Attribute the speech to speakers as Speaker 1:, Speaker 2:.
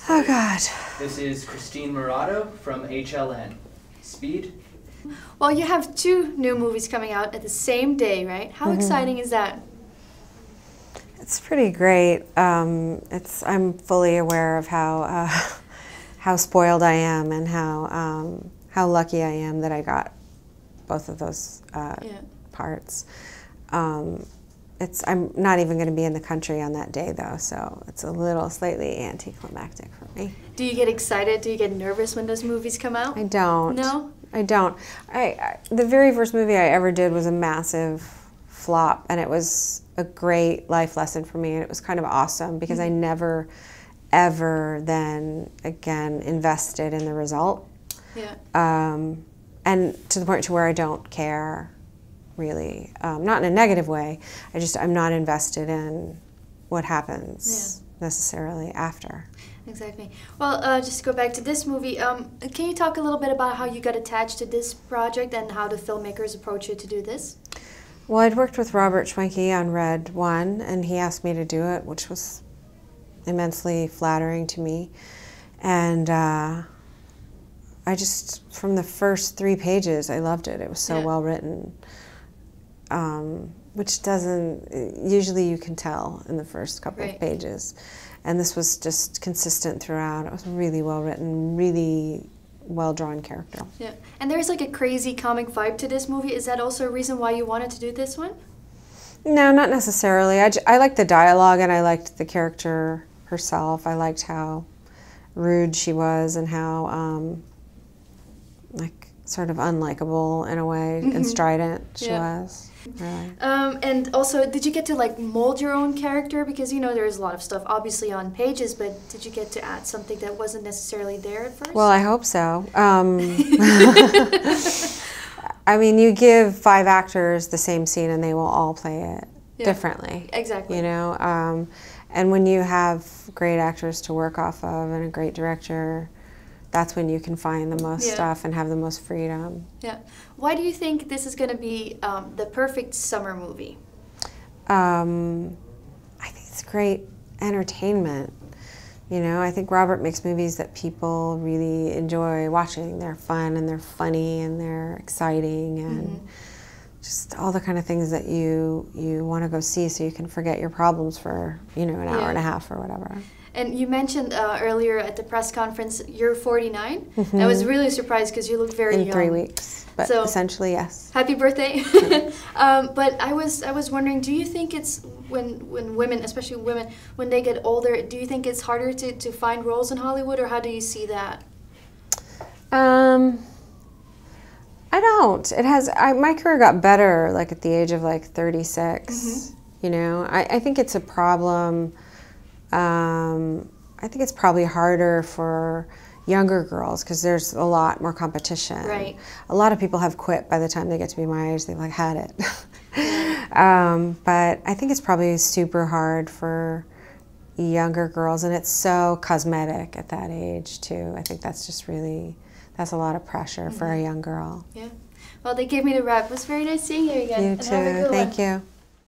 Speaker 1: Oh, God.
Speaker 2: This is Kristien Morato from HLN. Speed?
Speaker 3: Well, you have 2 new movies coming out at the same day, right? How exciting is that?
Speaker 1: It's pretty great. I'm fully aware of how spoiled I am and how lucky I am that I got both of those parts. I'm not even going to be in the country on that day, though, so it's a little slightly anticlimactic for me.
Speaker 3: Do you get excited? Do you get nervous when those movies come out?
Speaker 1: I don't.
Speaker 3: No?
Speaker 1: I don't. The very first movie I ever did was a massive flop, and it was a great life lesson for me, and it was kind of awesome because I never, ever then again invested in the result.
Speaker 3: Yeah.
Speaker 1: And to the point to where I don't care, really. Not in a negative way. I'm not invested in what happens necessarily after.
Speaker 3: Exactly. Well, just to go back to this movie, can you talk a little bit about how you got attached to this project and how the filmmakers approached you to do this?
Speaker 1: Well, I'd worked with Robert Schwenke on Red 1, and he asked me to do it, which was immensely flattering to me. And I just, from the first 3 pages, I loved it. It was so well written, which usually you can tell in the first couple of pages. And this was just consistent throughout. It was really well written, really well-drawn character.
Speaker 3: Yeah, and there's like a crazy comic vibe to this movie. Is that also a reason why you wanted to do this one?
Speaker 1: No, not necessarily. I liked the dialogue and I liked the character herself. I liked how rude she was and how like sort of unlikable in a way and strident she was. Really.
Speaker 3: And also, did you get to like mold your own character? Because you know there's a lot of stuff obviously on pages, but did you get to add something that wasn't necessarily there at first?
Speaker 1: Well, I hope so. I mean, you give 5 actors the same scene and they will all play it differently.
Speaker 3: Exactly.
Speaker 1: You know, and when you have great actors to work off of and a great director, that's when you can find the most stuff and have the most freedom. Yeah.
Speaker 3: Why do you think this is going to be the perfect summer movie?
Speaker 1: I think it's great entertainment. You know, I think Robert makes movies that people really enjoy watching. They're fun and they're funny and they're exciting and just all the kind of things that you want to go see so you can forget your problems for, you know, an hour and a half or whatever.
Speaker 3: And you mentioned earlier at the press conference you're 49. I was really surprised because you look very young.
Speaker 1: In 3 weeks, but so, essentially, yes.
Speaker 3: Happy birthday! But I was wondering, do you think it's when women, especially women, when they get older, do you think it's harder to find roles in Hollywood, or how do you see that?
Speaker 1: I don't. It has. My career got better like at the age of like 36. You know, I think it's a problem. I think it's probably harder for younger girls because there's a lot more competition.
Speaker 3: Right.
Speaker 1: A lot of people have quit by the time they get to be my age. They've like had it. But I think it's probably super hard for younger girls, and it's so cosmetic at that age too. I think that's just really, that's a lot of pressure for a young girl.
Speaker 3: Yeah. Well, they gave me the wrap. It was very nice seeing you again.
Speaker 1: You too. Thank you.